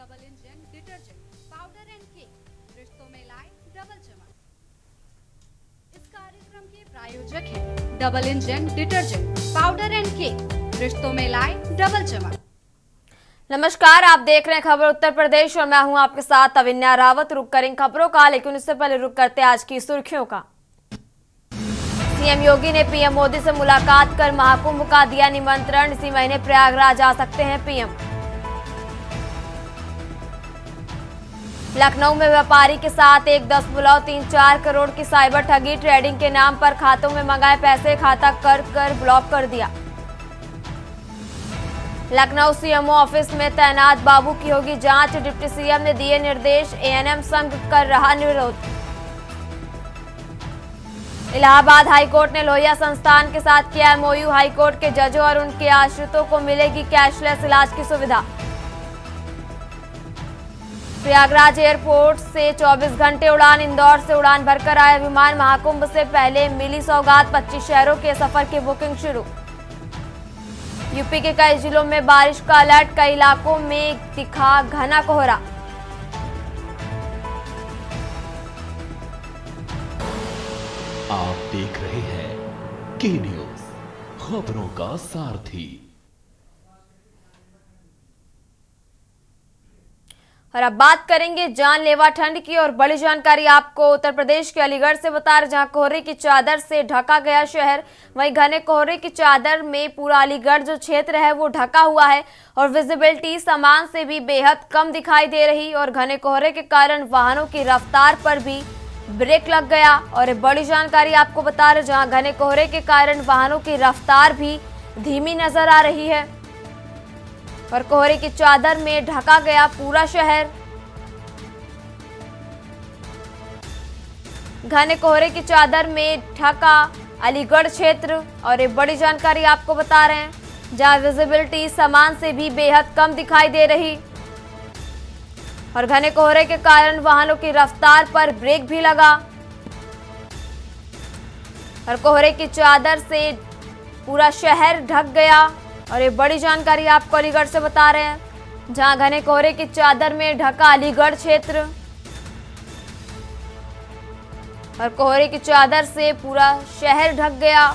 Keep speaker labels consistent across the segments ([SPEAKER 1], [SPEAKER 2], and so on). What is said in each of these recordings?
[SPEAKER 1] Double engine detergent powder and cake रिश्तों में लाए डबल चमक। इस कार्यक्रम के प्रायोजक हैं double engine detergent powder and cake रिश्तों में लाए डबल चमक।
[SPEAKER 2] नमस्कार, आप देख रहे हैं खबर उत्तर प्रदेश और मैं हूं आपके साथ अविन्या रावत। रुक करेंगे खबरों का, लेकिन उससे पहले रुक करते आज की सुर्खियों का। सीएम योगी ने पीएम मोदी से मुलाकात कर महाकुंभ का दिया निमंत्रण। इसी महीने प्रयागराज आ सकते हैं पीएम। लखनऊ में व्यापारी के साथ 1.34 करोड़ की साइबर ठगी। ट्रेडिंग के नाम पर खातों में मंगाए पैसे खाता कर ब्लॉक कर दिया। लखनऊ सीएमओ ऑफिस में तैनात बाबू की होगी जांच। डिप्टी सीएम ने दिए निर्देश। एएनएम संघ कर रहा विरोध। इलाहाबाद हाईकोर्ट ने लोहिया संस्थान के साथ किया एमओयू। हाईकोर्ट के जजों और उनके आश्रितों को मिलेगी कैशलेस इलाज की सुविधा। प्रयागराज एयरपोर्ट से 24 घंटे उड़ान। इंदौर से उड़ान भरकर आया विमान। महाकुंभ से पहले मिली सौगात। 25 शहरों के सफर की बुकिंग शुरू। यूपी के कई जिलों में बारिश का अलर्ट। कई इलाकों में दिखा घना कोहरा।
[SPEAKER 3] आप देख रहे हैं के न्यूज, खबरों का सारथी।
[SPEAKER 2] और अब बात करेंगे जानलेवा ठंड की और बड़ी जानकारी आपको उत्तर प्रदेश के अलीगढ़ से बता रहे, जहां कोहरे की चादर से ढका गया शहर। वहीं घने कोहरे की चादर में पूरा अलीगढ़ जो क्षेत्र है वो ढका हुआ है और विजिबिलिटी सामान से भी बेहद कम दिखाई दे रही। और घने कोहरे के कारण वाहनों की रफ्तार पर भी ब्रेक लग गया। और बड़ी जानकारी आपको बता रहे, जहां घने कोहरे के कारण वाहनों की रफ्तार भी धीमी नजर आ रही है और कोहरे की चादर में ढका गया पूरा शहर। घने कोहरे की चादर में ढका अलीगढ़ क्षेत्र। और ये बड़ी जानकारी आपको बता रहे हैं, जहां विजिबिलिटी सामान से भी बेहद कम दिखाई दे रही और घने कोहरे के कारण वाहनों की रफ्तार पर ब्रेक भी लगा और कोहरे की चादर से पूरा शहर ढक गया। और ये बड़ी जानकारी आपको अलीगढ़ से बता रहे हैं, जहां घने कोहरे की चादर में ढका अलीगढ़ क्षेत्र और कोहरे की चादर से पूरा शहर ढक गया।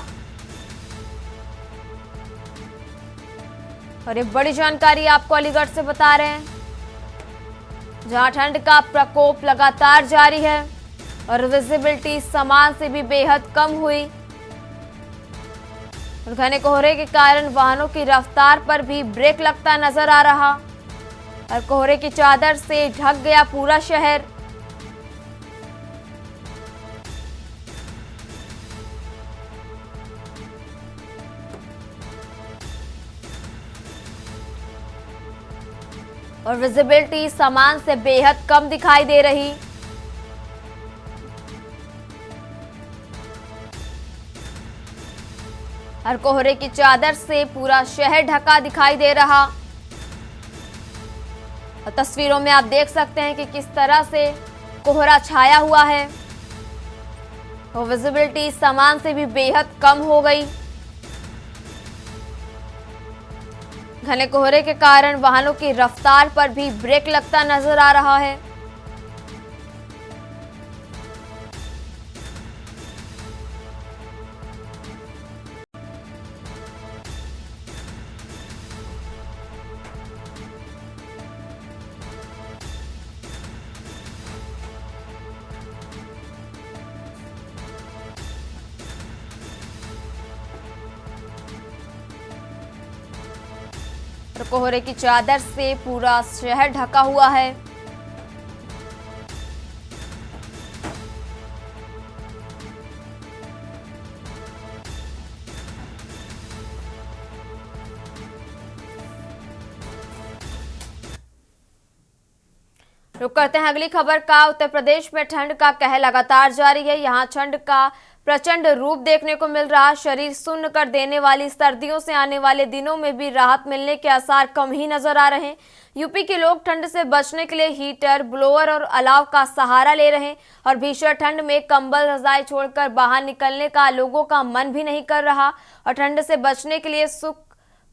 [SPEAKER 2] और ये बड़ी जानकारी आपको अलीगढ़ से बता रहे हैं, जहां ठंड का प्रकोप लगातार जारी है और विजिबिलिटी सामान से भी बेहद कम हुई और घने कोहरे के कारण वाहनों की रफ्तार पर भी ब्रेक लगता नजर आ रहा और कोहरे की चादर से ढक गया पूरा शहर। और विजिबिलिटी सामान से बेहद कम दिखाई दे रही। और कोहरे की चादर से पूरा शहर ढका दिखाई दे रहा। और तस्वीरों में आप देख सकते हैं कि किस तरह से कोहरा छाया हुआ है और विजिबिलिटी सामान से भी बेहद कम हो गई। घने कोहरे के कारण वाहनों की रफ्तार पर भी ब्रेक लगता नजर आ रहा है। और कोहरे की चादर से पूरा शहर ढका हुआ है। रुक करते हैं अगली खबर का। उत्तर प्रदेश में ठंड का कहर लगातार जारी है। यहां ठंड का प्रचंड रूप देखने को मिल रहा। शरीर सुन्न कर देने वाली सर्दियों से आने वाले दिनों में भी राहत मिलने के आसार कम ही नजर आ रहे हैं। यूपी के लोग ठंड से बचने के लिए हीटर, ब्लोअर और अलाव का सहारा ले रहे हैं और भीषण ठंड में कंबल, रजाई छोड़कर बाहर निकलने का लोगों का मन भी नहीं कर रहा। और ठंड से बचने के लिए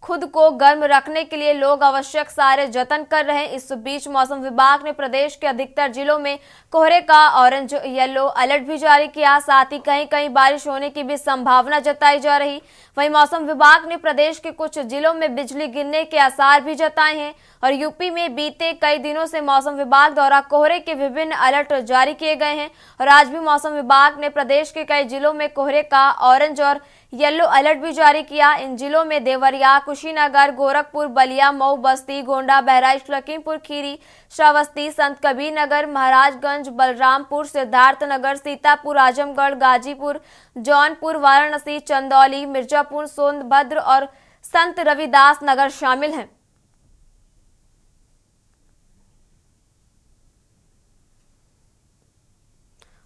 [SPEAKER 2] खुद को गर्म रखने के लिए लोग आवश्यक सारे जतन कर रहे हैं। इस बीच मौसम विभाग ने प्रदेश के अधिकतर जिलों में कोहरे का ऑरेंज येलो अलर्ट भी जारी किया। साथ ही कहीं कहीं बारिश होने की भी संभावना जताई जा रही। वहीं मौसम विभाग ने प्रदेश के कुछ जिलों में बिजली गिरने के आसार भी जताए हैं। और यूपी में बीते कई दिनों से मौसम विभाग द्वारा कोहरे के विभिन्न अलर्ट जारी किए गए हैं। और आज भी मौसम विभाग ने प्रदेश के कई जिलों में कोहरे का ऑरेंज और येलो अलर्ट भी जारी किया। इन जिलों में देवरिया, कुशीनगर, गोरखपुर, बलिया, मऊ, बस्ती, गोंडा, बहराइच, लखीमपुर खीरी, श्रावस्ती, संत कबीर नगर, महाराजगंज, बलरामपुर, सिद्धार्थनगर, सीतापुर, आजमगढ़, गाजीपुर, जौनपुर, वाराणसी, चंदौली, मिर्जापुर, सोनभद्र और संत रविदास नगर शामिल हैं।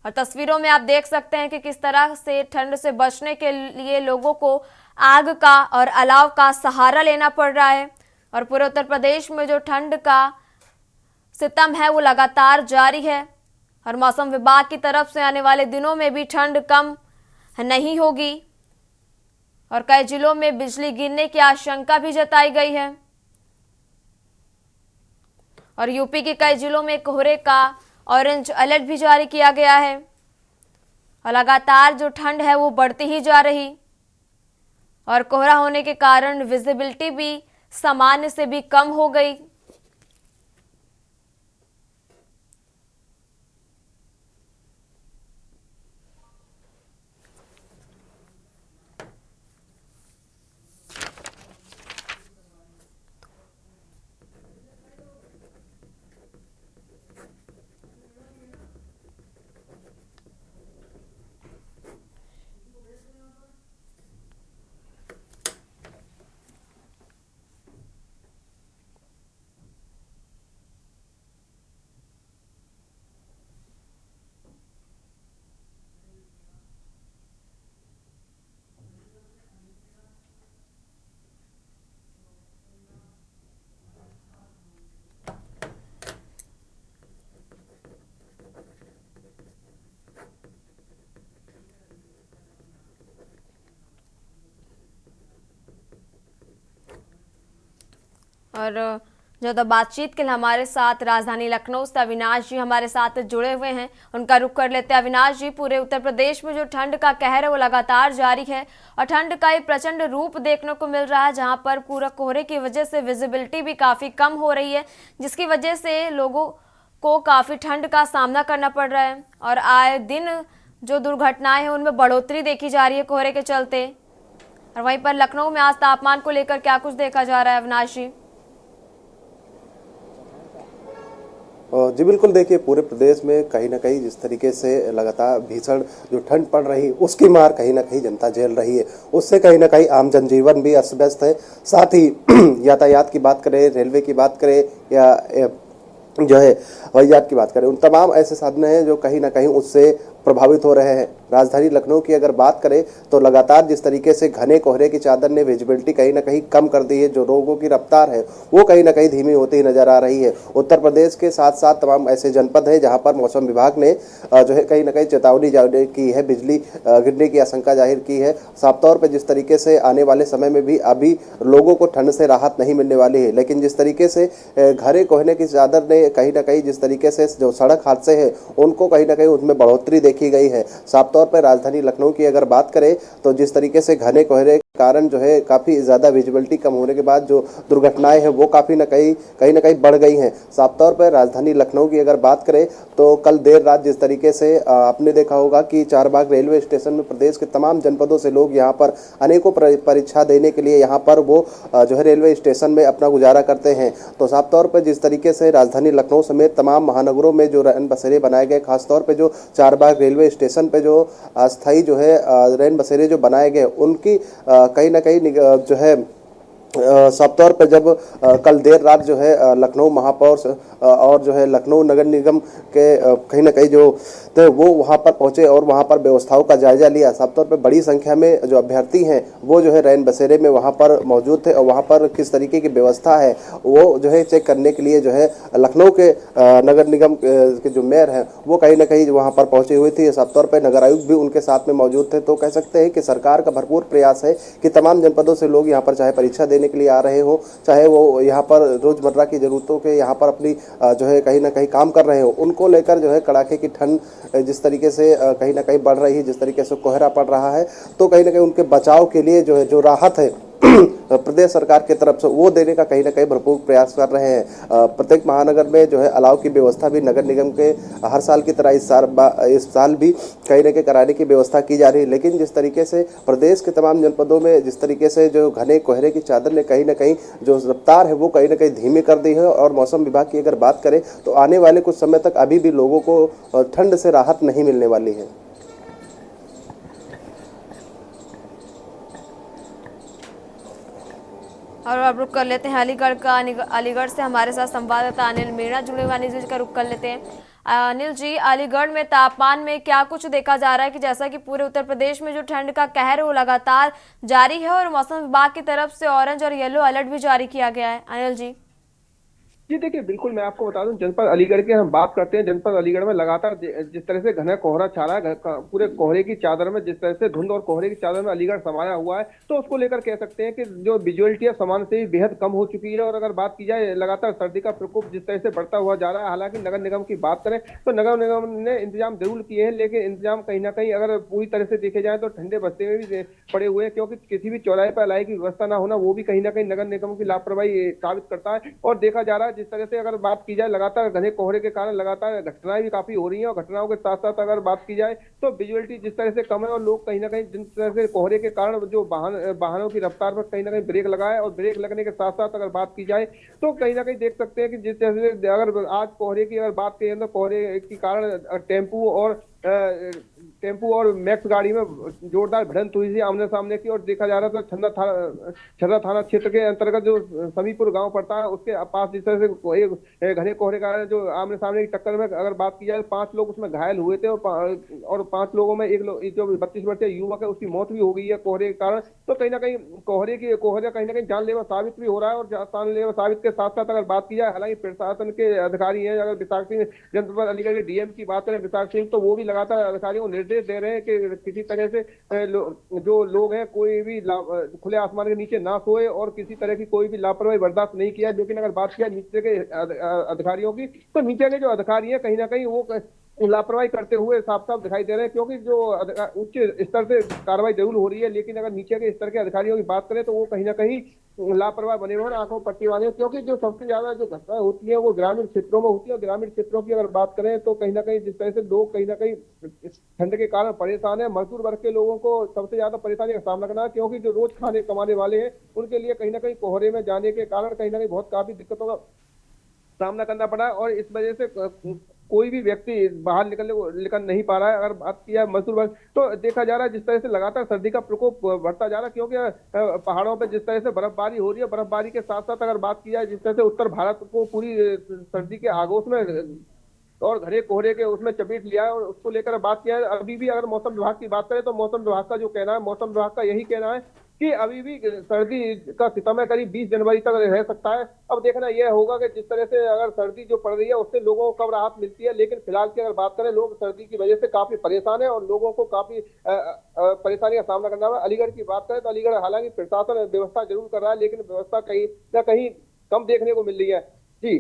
[SPEAKER 2] और तस्वीरों में आप देख सकते हैं कि किस तरह से ठंड से बचने के लिए लोगों को आग का और अलाव का सहारा लेना पड़ रहा है। और पूरे उत्तर प्रदेश में जो ठंड का सितम है वो लगातार जारी है। और मौसम विभाग की तरफ से आने वाले दिनों में भी ठंड कम नहीं होगी और कई जिलों में बिजली गिरने की आशंका भी जताई गई है। और यूपी के कई जिलों में कोहरे का ऑरेंज अलर्ट भी जारी किया गया है। और लगातार जो ठंड है वो बढ़ती ही जा रही और कोहरा होने के कारण विजिबिलिटी भी सामान्य से भी कम हो गई। और ज़्यादा बातचीत के लिए हमारे साथ राजधानी लखनऊ से अविनाश जी हमारे साथ जुड़े हुए हैं। उनका रुख कर लेते हैं। अविनाश जी, पूरे उत्तर प्रदेश में जो ठंड का कहर है वो लगातार जारी है और ठंड का एक प्रचंड रूप देखने को मिल रहा है, जहां पर पूरा कोहरे की वजह से विजिबिलिटी भी काफ़ी कम हो रही है, जिसकी वजह से लोगों को काफ़ी ठंड का सामना करना पड़ रहा है। और आए दिन जो दुर्घटनाएं हैं उनमें बढ़ोतरी देखी जा रही है कोहरे के चलते। और वहीं पर लखनऊ में आज तापमान को लेकर क्या कुछ देखा जा रहा है अविनाश जी?
[SPEAKER 4] जी बिल्कुल, देखिए पूरे प्रदेश में कहीं ना कहीं जिस तरीके से लगातार भीषण जो ठंड पड़ रही है उसकी मार कहीं ना कहीं जनता झेल रही है। उससे कहीं ना कहीं आम जनजीवन भी अस्त व्यस्त है। साथ ही यातायात की बात करें, रेलवे की बात करें या जो है हवाई जहाज की बात करें, उन तमाम ऐसे साधन हैं जो कहीं ना कहीं उससे प्रभावित हो रहे हैं। राजधानी लखनऊ की अगर बात करें तो लगातार जिस तरीके से घने कोहरे की चादर ने विजिबिलिटी कहीं ना कहीं कम कर दी है, जो लोगों की रफ्तार है वो कहीं ना कहीं धीमी होती ही नजर आ रही है। उत्तर प्रदेश के साथ साथ तमाम ऐसे जनपद हैं जहां पर मौसम विभाग ने जो है कहीं ना कहीं चेतावनी जारी की है, बिजली गिरने की आशंका जाहिर की है। साफ तौर पर जिस तरीके से आने वाले समय में भी अभी लोगों को ठंड से राहत नहीं मिलने वाली है, लेकिन जिस तरीके से घने कोहरे की चादर ने कहीं ना कहीं जिस तरीके से जो सड़क हादसे हैं उनको कहीं ना कहीं उसमें बढ़ोतरी देखी गई है। साफ तौर पर राजधानी लखनऊ की अगर बात करें तो जिस तरीके से घने कोहरे के कारण जो है काफ़ी ज़्यादा विजिबिलिटी कम होने के बाद जो दुर्घटनाएं हैं वो काफ़ी ना कहीं बढ़ गई हैं। साफ तौर पर राजधानी लखनऊ की अगर बात करें तो कल देर रात जिस तरीके से आपने देखा होगा कि चारबाग रेलवे स्टेशन में प्रदेश के तमाम जनपदों से लोग यहाँ पर अनेकों परीक्षा देने के लिए यहाँ पर वो जो है रेलवे स्टेशन में अपना गुजारा करते हैं। तो साफ तौर पर जिस तरीके से राजधानी लखनऊ समेत तमाम महानगरों में जो रैन बसेरे बनाए गए, खासतौर पर जो चारबाग रेलवे स्टेशन पे जो अस्थायी जो है रैन बसेरे जो बनाए गए उनकी कहीं ना कहीं जो है साफ तौर पर जब कल देर रात जो है लखनऊ महापौर और जो है लखनऊ नगर निगम के कहीं ना कहीं जो तो वो वहाँ पर पहुँचे और वहाँ पर व्यवस्थाओं का जायजा लिया। साफ तौर पर बड़ी संख्या में जो अभ्यर्थी हैं वो जो है रैन बसेरे में वहाँ पर मौजूद थे और वहाँ पर किस तरीके की व्यवस्था है वो जो है चेक करने के लिए जो है लखनऊ के नगर निगम के जो मेयर हैं वो कहीं ना कहीं वहाँ पर पहुँची हुई थी। साफ तौर पर नगर आयुक्त भी उनके साथ में मौजूद थे। तो कह सकते हैं कि सरकार का भरपूर प्रयास है कि तमाम जनपदों से लोग यहाँ पर चाहे परीक्षा देने देने के लिए आ रहे हो, चाहे वो यहाँ पर रोजमर्रा की जरूरतों के यहाँ पर अपनी जो है कहीं ना कहीं काम कर रहे हो, उनको लेकर जो है कड़ाके की ठंड जिस तरीके से कहीं ना कहीं बढ़ रही है, जिस तरीके से कोहरा पड़ रहा है, तो कहीं ना कहीं उनके बचाव के लिए जो है जो राहत है प्रदेश सरकार की तरफ से वो देने का कहीं ना कहीं भरपूर प्रयास कर रहे हैं। प्रत्येक महानगर में जो है अलाव की व्यवस्था भी नगर निगम के हर साल की तरह इस साल भी कहीं ना कहीं कराने की व्यवस्था की जा रही है। लेकिन जिस तरीके से प्रदेश के तमाम जनपदों में जिस तरीके से जो घने कोहरे की चादर ने कहीं ना कहीं जो रफ्तार है वो कहीं ना कहीं धीमी कर दी है, और मौसम विभाग की अगर बात करें तो आने वाले कुछ समय तक अभी भी लोगों को ठंड से राहत नहीं मिलने वाली है।
[SPEAKER 2] और अब रुक कर लेते हैं अलीगढ़ का। अलीगढ़ से हमारे साथ संवाददाता अनिल मीणा जुड़े हुए, अनिल जी का रुक कर लेते हैं। अनिल जी, अलीगढ़ में तापमान में क्या कुछ देखा जा रहा है कि जैसा कि पूरे उत्तर प्रदेश में जो ठंड का कहर है वो लगातार जारी है और मौसम विभाग की तरफ से ऑरेंज और येलो अलर्ट भी जारी किया गया है। अनिल जी
[SPEAKER 5] जी देखिए, बिल्कुल मैं आपको बता दूं, जनपद अलीगढ़ की हम बात करते हैं। जनपद अलीगढ़ में लगातार जिस तरह से घना कोहरा छा रहा है, पूरे कोहरे की चादर में जिस तरह से धुंध और कोहरे की चादर में अलीगढ़ समाया हुआ है, तो उसको लेकर कह सकते हैं कि जो विजुअलिटी है सामान्य से भी बेहद कम हो चुकी है। और अगर बात की जाए लगातार सर्दी का प्रकोप जिस तरह से बढ़ता हुआ जा रहा है, हालांकि नगर निगम की बात करें तो नगर निगम ने इंतजाम जरूर किए हैं, लेकिन इंतजाम कहीं ना कहीं अगर पूरी तरह से देखे जाए तो ठंडे बस्ते में भी पड़े हुए हैं, क्योंकि किसी भी चौराहे पर अलाई की व्यवस्था ना होना वो भी कहीं ना कहीं नगर निगम की लापरवाही साबित करता है। और देखा जा रहा है जिस तरह से अगर बात की जाए लगातार घने कोहरे के कारण लगातार घटनाएं भी काफी हो रही हैं, और घटनाओं के साथ साथ अगर बात की जाए तो विजुअलिटी जिस तरह से कम है, और लोग कहीं ना कहीं जिस तरह से कोहरे के कारण जो वाहनों की रफ्तार पर कहीं ना कहीं ब्रेक लगाए, और ब्रेक लगने के साथ साथ अगर बात की जाए तो कहीं ना कहीं देख सकते हैं कि जिस तरह से अगर आज कोहरे की अगर बात करें तो कोहरे के कारण टेम्पू और मैक्स गाड़ी में जोरदार भिड़ंत हुई थी आमने सामने की। और देखा जा रहा था छर्रा थाना क्षेत्र के अंतर्गत जो समीपुर गांव पड़ता है उसके पास जिस तरह से घने कोहरे का जो आमने सामने की टक्कर में अगर बात की जाए 5 लोग उसमें घायल हुए थे, और 5 लोगों में एक जो 32 वर्षीय युवक है उसकी मौत भी हो गई है कोहरे के कारण। तो कहीं ना कहीं कोहरे कहीं ना कहीं जानलेवा साबित भी हो रहा है। और जानलेवा साबित के साथ साथ अगर बात की जाए, हालांकि प्रशासन के अधिकारी हैं, अगर विशाख सिंह जनपद अलीगढ़ के डीएम की बात करें विशाख सिंह, तो वो भी लगातार अधिकारियों को निर्देश दे रहे हैं कि किसी तरह से जो लोग हैं कोई भी खुले आसमान के नीचे ना सोए और किसी तरह की कोई भी लापरवाही बर्दाश्त नहीं किया। लेकिन अगर बात किया नीचे के अधिकारियों की, तो नीचे के जो अधिकारी हैं कहीं ना कहीं वो लापरवाही करते हुए साफ साफ दिखाई दे रहे हैं, क्योंकि जो उच्च स्तर से कार्रवाई जरूर हो रही है, लेकिन अगर नीचे के स्तर के अधिकारियों की बात करें तो वो कहीं ना कहीं लापरवाह बने हुए हैं, आंखों पट्टी वाले हैं। क्योंकि जो सबसे ज्यादा जो घटनाएं होती है वो ग्रामीण क्षेत्रों में होती है, और ग्रामीण क्षेत्रों की अगर बात करें तो कहीं ना कहीं जिस तरह से लोग कहीं ना कहीं ठंड के कारण परेशान है, मजदूर वर्ग के लोगों को सबसे ज्यादा परेशानी का सामना करना है, क्योंकि जो रोज खाने कमाने वाले हैं उनके लिए कहीं ना कहीं कोहरे में जाने के कारण कहीं ना कहीं बहुत काफी दिक्कतों का सामना करना पड़ा है। और इस वजह से कोई भी व्यक्ति बाहर निकल नहीं पा रहा है। अगर बात की जाए मजदूर वर्ग, तो देखा जा रहा है जिस तरह से लगातार सर्दी का प्रकोप बढ़ता जा रहा है, क्योंकि पहाड़ों पर जिस तरह से बर्फबारी हो रही है, बर्फबारी के साथ साथ अगर बात की जाए जिस तरह से उत्तर भारत को पूरी सर्दी के आगोश में और घने कोहरे के उसमें चपेट लिया है। और उसको लेकर बात किया है, अभी भी अगर मौसम विभाग की बात करें तो मौसम विभाग का जो कहना है, मौसम विभाग का यही कहना है कि अभी भी सर्दी का सितम है, करीब 20 जनवरी तक रह सकता है। अब देखना यह होगा कि जिस तरह से अगर सर्दी जो पड़ रही है उससे लोगों को कब राहत मिलती है। लेकिन फिलहाल की अगर बात करें, लोग सर्दी की वजह से काफी परेशान है और लोगों को काफी परेशानी का सामना करना है। अलीगढ़ की बात करें तो अलीगढ़ हालांकि प्रशासन व्यवस्था जरूर कर रहा है, लेकिन व्यवस्था कहीं ना कहीं कम देखने को मिल रही है। जी,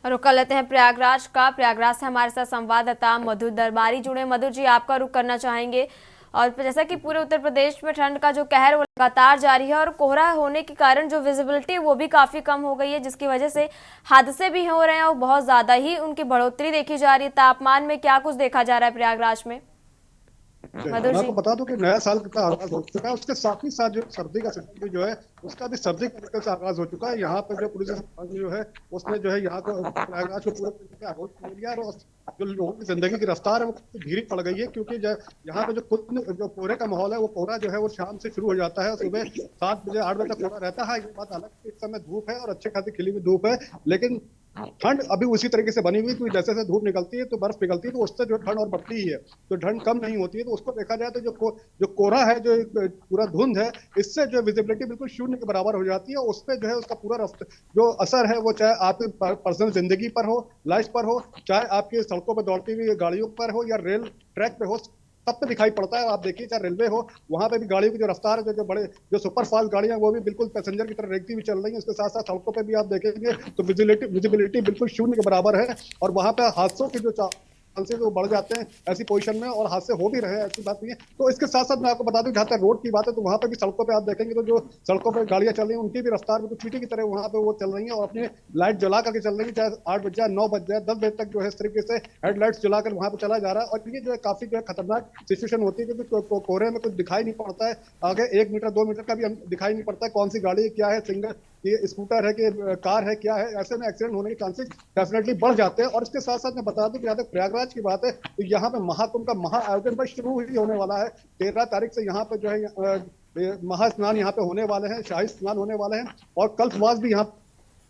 [SPEAKER 2] रुक कर लेते हैं प्रयागराज का। प्रयागराज से हमारे साथ संवाददाता मधुर दरबारी जुड़े। मधुर जी, आपका रुख करना चाहेंगे। और जैसा कि पूरे उत्तर प्रदेश में ठंड का जो कहर वो लगातार जारी है और कोहरा होने के कारण जो विजिबिलिटी वो भी काफी कम हो गई है, जिसकी वजह से हादसे भी हो रहे हैं और बहुत ज्यादा ही उनकी बढ़ोतरी देखी जा रही है। तापमान में क्या कुछ देखा जा रहा है प्रयागराज में?
[SPEAKER 6] मैं आपको बता दूं कि नया साल का आगाज हो चुका है, उसके साथ ही साथ जो सर्दी का सीजन जो है उसका भी सर्दी के से आगाज हो चुका है। यहाँ पे जो पुलिस जो है उसने जो है यहाँ को प्रयागराज को पूरे आगाज कर लिया, और जो लोगों की जिंदगी की रफ्तार है वो धीरे पड़ गई है, क्योंकि यहाँ पे जो कोहरे का माहौल है वो कोहरा जो है वो शाम से शुरू हो जाता है, सुबह 7 बजे 8 बजे तक कोहरा रहता है। ये बात अलग, इस समय धूप है और अच्छे खासी खिली हुई धूप है, लेकिन ठंड अभी उसी तरीके से बनी हुई है। जैसे जैसे धूप निकलती है तो बर्फ पिघलती है, तो उससे जो ठंड और बढ़ती ही है, तो ठंड कम नहीं होती है। तो उसको देखा जाए तो जो कोहरा है, जो पूरा धुंध है, इससे जो विजिबिलिटी बिल्कुल शून्य के बराबर हो जाती है। उस पर जो है उसका पूरा जो असर है वो चाहे आपकी पर्सनल जिंदगी पर हो, लाइफ पर हो, चाहे आपकी सड़कों पर दौड़ती हुई गाड़ियों पर हो या रेल ट्रैक पे हो, सब पे दिखाई पड़ता है। आप देखिए चाहे रेलवे हो, वहां पे भी गाड़ियों की जो रफ्तार है, जो बड़े जो सुपर फास्ट गाड़ियां, वो भी बिल्कुल पैसेंजर की तरह रेंगती हुई चल रही है। उसके साथ साथ सड़कों पे भी आप देखेंगे तो विजिबिलिटी बिल्कुल शून्य के बराबर है, और वहां पे हादसों की जो चांसेस वो बढ़ जाते हैं ऐसी पोजीशन में, और हादसे हो भी रहे हैं, ऐसी बात नहीं है। तो इसके साथ साथ मैं आपको बता दूं, जहां तक रोड की बात है तो वहां पे भी सड़कों पे आप देखेंगे तो जो सड़कों पे गाड़ियां चल रही हैं उनकी भी रफ्तार में तो चींटी की तरह वहां पे वो चल रही हैं, और अपनी लाइट जला करके चल रही है, चाहे 8 बज जाए, 9 बज जाए, 10 बजे तक जो है इस तरीके से हेडलाइट्स जलाकर वहां पे चला जा रहा है। और ये जो है काफी जो है खतरनाक सिचुएशन होती है, क्योंकि कोहरे में कुछ दिखाई नहीं पड़ता है, आगे 1 मीटर 2 मीटर का भी दिखाई नहीं पड़ता है कौन सी गाड़ी क्या है, सिंगल ये स्कूटर है कि कार है क्या है। ऐसे में एक्सीडेंट होने के चांसेस डेफिनेटली बढ़ जाते हैं। और इसके साथ साथ मैं बता दूं कि यहाँ तक प्रयागराज की बात है तो यहाँ पे महाकुंभ का महा आयोजन भाई शुरू ही होने वाला है। 13 तारीख से यहाँ पे जो है महास्नान यहाँ पे होने वाले हैं, शाही स्नान होने वाले हैं, और कल्पवास भी यहाँ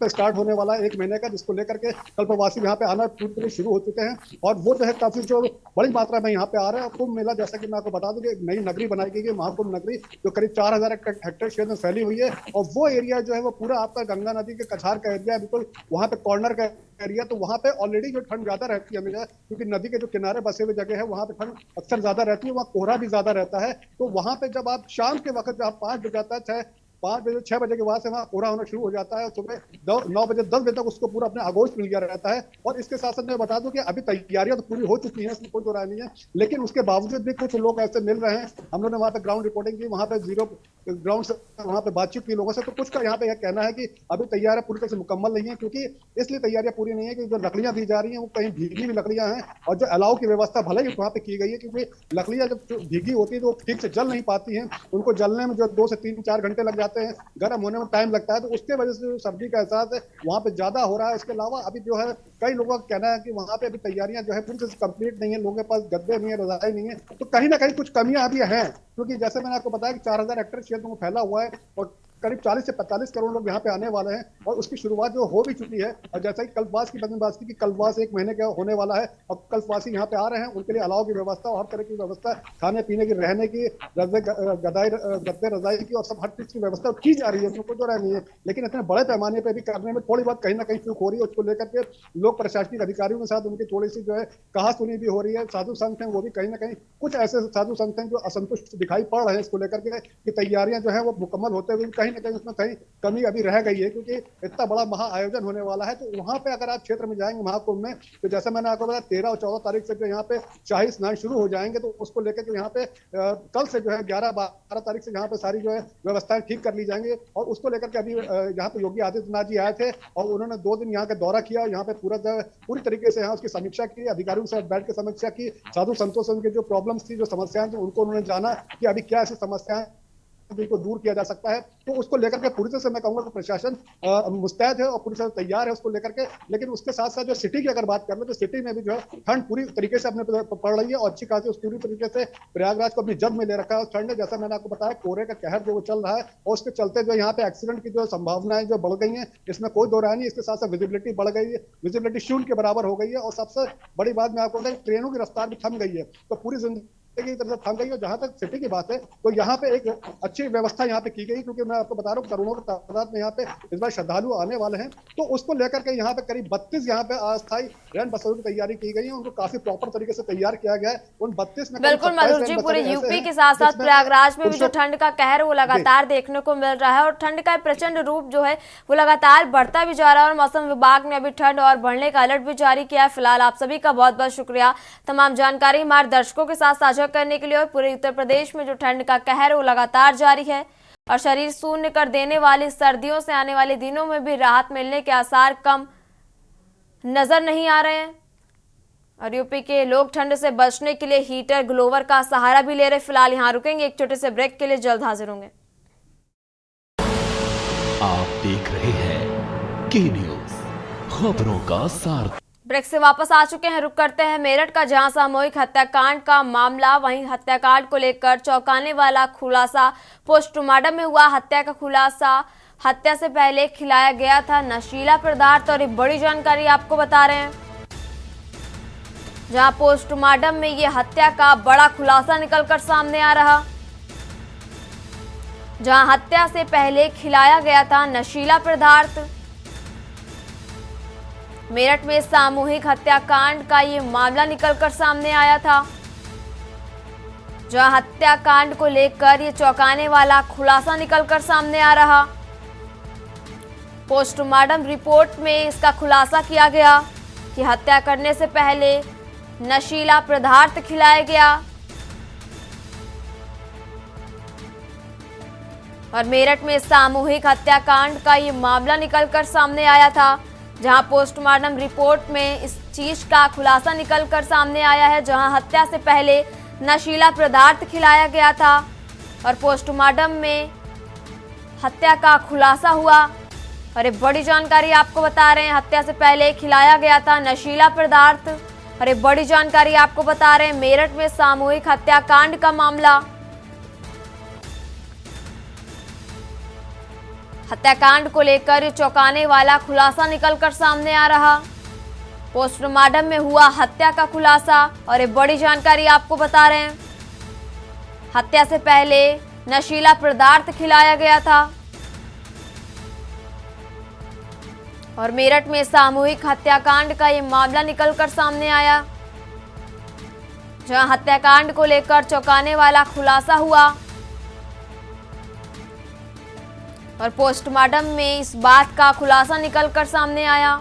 [SPEAKER 6] पे स्टार्ट होने वाला है 1 महीने का, जिसको लेकर के कल्पवासी यहाँ पे आना पूरी तरह शुरू हो चुके हैं। और वो जो है काफी जो बड़ी मात्रा में यहाँ पे आ रहे हैं। और कुंभ मेला, जैसा कि मैं आपको बता दूं कि एक नई नगरी बनाई गई है, महाकुंभ नगरी, जो करीब 4000 हेक्टेयर क्षेत्र में फैली हुई है। और वो एरिया जो है वो पूरा आपका गंगा नदी के कछार का एरिया है, बिल्कुल वहाँ पे कॉर्नर का एरिया। तो वहाँ पे ऑलरेडी जो ठंड ज्यादा रहती है हमेशा, क्योंकि नदी के जो किनारे बसे हुए जगह है वहाँ पे ठंड अक्सर ज्यादा रहती है, वहाँ कोहरा भी ज्यादा रहता है। तो वहाँ पे जब आप शाम के वक्त जब 5 बज जाता है, 5 बजे 6 बजे के बाद से वहाँ कोहरा होना शुरू हो जाता है, सुबह 9 बजे 10 बजे तक उसको पूरा अपने आगोश मिल गया रहता है। और इसके साथ साथ मैं बता दूं कि अभी तैयारियां तो पूरी हो चुकी हैं, इसमें कोई दो राय नहीं है, लेकिन उसके बावजूद भी कुछ लोग ऐसे मिल रहे हैं। हम लोगों ने वहाँ पे ग्राउंड रिपोर्टिंग की, वहाँ पे जीरो ग्राउंड से वहाँ पे बातचीत की लोगों से, तो कुछ का यहाँ पे यह कहना है कि अभी तैयारियां पूरी तरह से मुकम्मल नहीं है, क्योंकि इसलिए तैयारियां पूरी नहीं है कि जो लकड़ियां दी जा रही हैं वो कहीं भीगी हुई लकड़ियां हैं, और जो अलाव की व्यवस्था भले ही वहाँ पे की गई है, क्योंकि लकड़ियां जब भीगी होती है तो ठीक से जल नहीं पाती हैं, उनको जलने में जो 2 से 3-4 घंटे लग जाते हैं, गर्म होने में टाइम लगता है। तो उसके वजह से जो सर्दी का एहसास है वहाँ पे ज्यादा हो रहा है। इसके अलावा अभी जो है कई लोगों का कहना है कि वहाँ पे अभी तैयारियां जो है पूरी तरह से कंप्लीट नहीं है, लोगों के पास गद्दे नहीं है, रजाई नहीं है, तो कहीं ना कहीं कुछ कमियां अभी हैं। क्योंकि जैसे मैंने आपको बताया कि 4000 हेक्टेयर क्षेत्र में फैला हुआ है, और करीब 40 से 45 करोड़ लोग यहाँ पे आने वाले हैं, और उसकी शुरुआत जो हो भी चुकी है। और जैसा कि कल्पवास की बात की कि कल्पवास 1 महीने का होने वाला है, और कल्पवासी यहाँ पे आ रहे हैं, उनके लिए अलाव की व्यवस्था और हर तरह की व्यवस्था, खाने पीने की, रहने की, गद्दे रजाई की, और सब हर चीज की व्यवस्था की जा रही है, उसमें कोई दो राय नहीं है। लेकिन इतने बड़े पैमाने पर भी करने में थोड़ी बहुत कहीं ना कहीं चूक हो रही है। उसको लेकर के लोग प्रशासनिक अधिकारियों के साथ उनकी थोड़ी सी जो है कहा सुनी भी हो रही है। साधु संत हैं वो भी कहीं ना कहीं, कुछ ऐसे साधु संत हैं जो असंतुष्ट दिखाई पड़ रहे हैं इसको लेकर के कि तैयारियां जो है वो मुकम्मल होते हुए कहीं ना कहीं उसमें कहीं कमी अभी रह गई है, क्योंकि इतना बड़ा महा आयोजन होने वाला है। तो वहां पे अगर आप क्षेत्र में जाएंगे महाकुंभ में, तो जैसा मैंने आपको बताया 13 और 14 तारीख से जो यहाँ पे शाही स्नान शुरू हो जाएंगे, तो उसको लेकर के यहाँ पे कल से जो है 11-12 तारीख से यहाँ पे सारी जो है व्यवस्थाएं ठीक कर ली जाएंगी। और उसको लेकर के अभी यहाँ पे योगी आदित्यनाथ जी आए थे, और उन्होंने 2 दिन यहाँ का दौरा किया, यहाँ पे पूरी तरीके से यहाँ उसकी समीक्षा की, अधिकारियों से बैठ के समीक्षा की, साधु संतों से उनके जो प्रॉब्लम्स थी, जो समस्याएं थी, उनको उन्होंने जाना कि अभी क्या ऐसी समस्याएं को दूर किया जा सकता है। तो उसको लेकर के पूरी तरह से मैं कहूंगा कि प्रशासन मुस्तैद है और पूरी तरह तैयार है उसको लेकर के। लेकिन उसके साथ साथ जो सिटी की अगर बात कर ले, तो सिटी में भी जो है ठंड पूरी तरीके से अपने पड़ रही है, और अच्छी खासी पूरी तरीके से प्रयागराज को अपनी जद में ले रखा है ठंड ने। जैसा मैंने आपको बताया, कोहरे का कहर जो वो चल रहा है, और उसके चलते जो यहाँ पे एक्सीडेंट की जो संभावनाएं जो बढ़ गई है, इसमें कोई दो राय नहीं। इसके साथ साथ विजिबिलिटी बढ़ गई है, विजिबिलिटी शून्य के बराबर हो गई है। और सबसे बड़ी बात मैं आपको बताऊं, ट्रेनों की रफ्तार भी थम गई है, तो पूरी जिंदगी की तरफ थम गई है। जहां तक सिटी की बात है, तो यहाँ पे एक अच्छी व्यवस्था यहाँ पे की गई, क्योंकि मैं आपको बता रहा हूँ करोड़ों की तादाद में यहाँ पे इस बार श्रद्धालु आने वाले हैं। तो उसको लेकर के यहाँ पे करीब 32 यहाँ पे अस्थायी रैन बसेरों की तैयारी की गई है, उनको काफी प्रॉपर तरीके से तैयार किया गया है। उन 32 में
[SPEAKER 2] बिल्कुल मधुर जी, पूरे यूपी के साथ साथ प्रयागराज में भी जो ठंड का कहर वो लगातार देखने को मिल रहा है, और ठंड का प्रचंड रूप जो है वो लगातार बढ़ता भी जा रहा है। और मौसम विभाग ने अभी ठंड और बढ़ने का अलर्ट भी जारी किया है। फिलहाल आप सभी का बहुत बहुत शुक्रिया तमाम जानकारी हमारे दर्शकों के साथ साझा करने के लिए। और पूरे उत्तर प्रदेश में जो ठंड का कहर वो लगातार जारी है, और शरीर शून्य कर देने वाली सर्दियों से आने वाले दिनों में भी राहत मिलने के आसार कम नजर नहीं आ रहे हैं। और यूपी के लोग ठंड से बचने के लिए हीटर ग्लोवर का सहारा भी ले रहे। फिलहाल यहाँ रुकेंगे एक छोटे से ब्रेक के लिए, जल्द हाजिर होंगे।
[SPEAKER 3] आप देख रहे हैं के न्यूज, खबरों का सार।
[SPEAKER 2] ब्रेक से वापस आ चुके हैं। रुक करते हैं मेरठ का, जहां सामूहिक हत्याकांड का मामला, वहीं हत्याकांड को लेकर चौंकाने वाला खुलासा पोस्टमार्टम में हुआ। हत्या का खुलासा, हत्या से पहले खिलाया गया था नशीला पदार्थ, और एक बड़ी जानकारी आपको बता रहे हैं, जहां पोस्टमार्टम में ये हत्या का बड़ा खुलासा निकलकर सामने आ रहा। जहां हत्या से पहले खिलाया गया था नशीला पदार्थ। मेरठ में सामूहिक हत्याकांड का ये मामला निकलकर सामने आया था। जहां हत्याकांड को लेकर ये चौंकाने वाला खुलासा निकलकर सामने आ रहा। पोस्टमार्टम रिपोर्ट में इसका खुलासा किया गया कि हत्या करने से पहले नशीला पदार्थ खिलाया गया और मेरठ में सामूहिक हत्याकांड का ये मामला निकलकर सामने आया था, जहां पोस्टमार्टम रिपोर्ट में इस चीज का खुलासा निकलकर सामने आया है, जहां हत्या से पहले नशीला पदार्थ खिलाया गया था और पोस्टमार्टम में हत्या का खुलासा हुआ। और एक बड़ी जानकारी आपको बता रहे हैं, हत्या से पहले खिलाया गया था नशीला पदार्थ। और एक बड़ी जानकारी आपको बता रहे हैं, मेरठ में सामूहिक हत्याकांड का मामला। हत्याकांड को लेकर चौंकाने वाला खुलासा निकलकर सामने आ रहा। पोस्टमार्टम में हुआ हत्या का खुलासा और एक बड़ी जानकारी आपको बता रहे हैं, हत्या से पहले नशीला पदार्थ खिलाया गया था और मेरठ में सामूहिक हत्याकांड का ये मामला निकलकर सामने आया, जहां हत्याकांड को लेकर चौंकाने वाला खुलासा हुआ और पोस्टमार्टम में इस बात का खुलासा निकलकर सामने आया।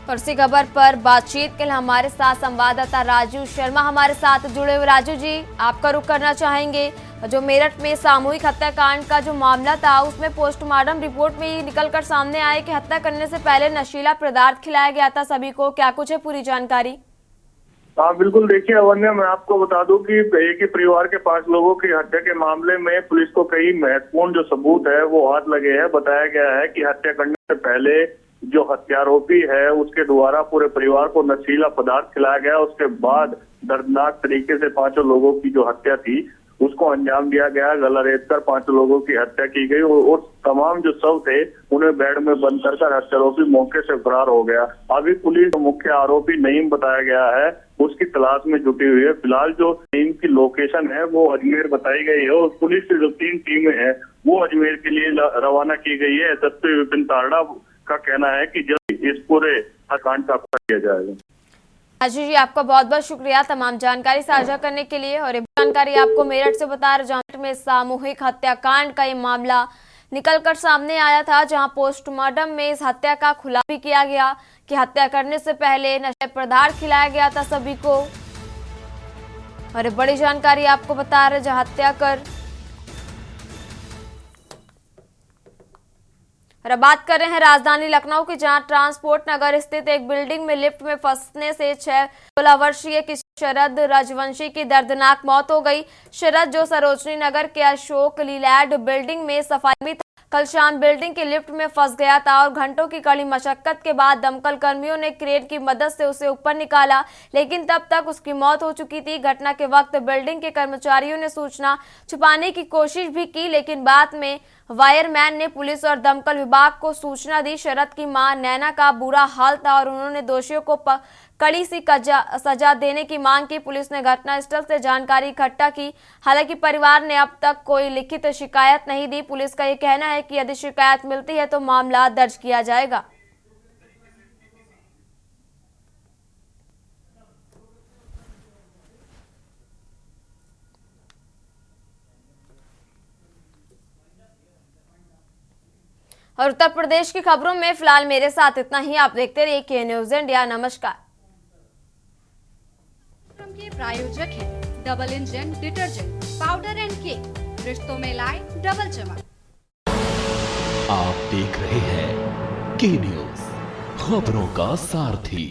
[SPEAKER 2] और इसी खबर पर बातचीत के लिए हमारे साथ संवाददाता राजू शर्मा हमारे साथ जुड़े हुए। राजू जी, आपका रुख करना चाहेंगे, जो मेरठ में सामूहिक हत्याकांड का जो मामला था, उसमें पोस्टमार्टम रिपोर्ट में ये निकलकर सामने आया कि हत्या करने से पहले नशीला पदार्थ खिलाया गया था सभी को, क्या कुछ है पूरी जानकारी?
[SPEAKER 7] हाँ बिल्कुल, देखिए अवन्या, मैं आपको बता दूं कि एक ही परिवार के 5 लोगों की हत्या के मामले में पुलिस को कई महत्वपूर्ण जो सबूत है वो हाथ लगे हैं। बताया गया है कि हत्या करने से पहले जो हत्यारोपी है उसके द्वारा पूरे परिवार को नशीला पदार्थ खिलाया गया। उसके बाद दर्दनाक तरीके से 5 लोगों की जो हत्या थी उसको अंजाम दिया गया। गला रेतकर 5 लोगों की हत्या की गई और तमाम जो शव थे उन्हें बेड में बंद कर हत्यारोपी मौके से फरार हो गया। अभी पुलिस मुख्य आरोपी नईम बताया गया है, उसकी तलाश में जुटी हुई है। फिलहाल जो नईम की लोकेशन है वो अजमेर बताई गई है और पुलिस की जो 3 टीमें हैं वो अजमेर के लिए रवाना की गई है। एसएसपी विपिन तारड़ा का कहना है कि जल्द इस पूरे हत्याकांड का पता किया जाएगा।
[SPEAKER 2] राजू जी, आपका बहुत बहुत शुक्रिया तमाम जानकारी साझा करने के लिए। और ये जानकारी आपको मेरठ से बता रहे, जहां में सामूहिक हत्याकांड का ये मामला निकलकर सामने आया था, जहां पोस्टमार्टम में इस हत्या का खुलासा भी किया गया कि हत्या करने से पहले नशीला पदार्थ खिलाया गया था सभी को। और ये बड़ी जानकारी आपको बता रहे, जहां हत्या कर और अब बात कर रहे हैं राजधानी लखनऊ की, जहां ट्रांसपोर्ट नगर स्थित एक बिल्डिंग में लिफ्ट में फंसने से 16 वर्षीय किशोर शरद राजवंशी की दर्दनाक मौत हो गई। शरद, जो सरोजनी नगर के अशोक लीलैंड बिल्डिंग में सफाई में कल शाम बिल्डिंग की लिफ्ट में फंस गया था और घंटों की कड़ी मशक्कत के बाद दमकल कर्मियों ने क्रेन की मदद से उसे ऊपर निकाला, लेकिन तब तक उसकी मौत हो चुकी थी। घटना के वक्त बिल्डिंग के कर्मचारियों ने सूचना छुपाने की कोशिश भी की, लेकिन बाद में वायरमैन ने पुलिस और दमकल विभाग को सूचना दी। शरद की मां नैना का बुरा हाल था और उन्होंने दोषियों को कड़ी सी सजा देने की मांग की। पुलिस ने घटनास्थल से जानकारी इकट्ठा की, हालांकि परिवार ने अब तक कोई लिखित शिकायत नहीं दी। पुलिस का ये कहना है कि यदि शिकायत मिलती है तो मामला दर्ज किया जाएगा। और उत्तर प्रदेश की खबरों में फिलहाल मेरे साथ इतना ही। आप देखते रहिए के न्यूज इंडिया। नमस्कार।
[SPEAKER 1] के प्रायोजक हैं double engine detergent powder and cake, रिश्तों में लाए डबल चमक।
[SPEAKER 3] आप देख रहे हैं के न्यूज, खबरों का सारथी।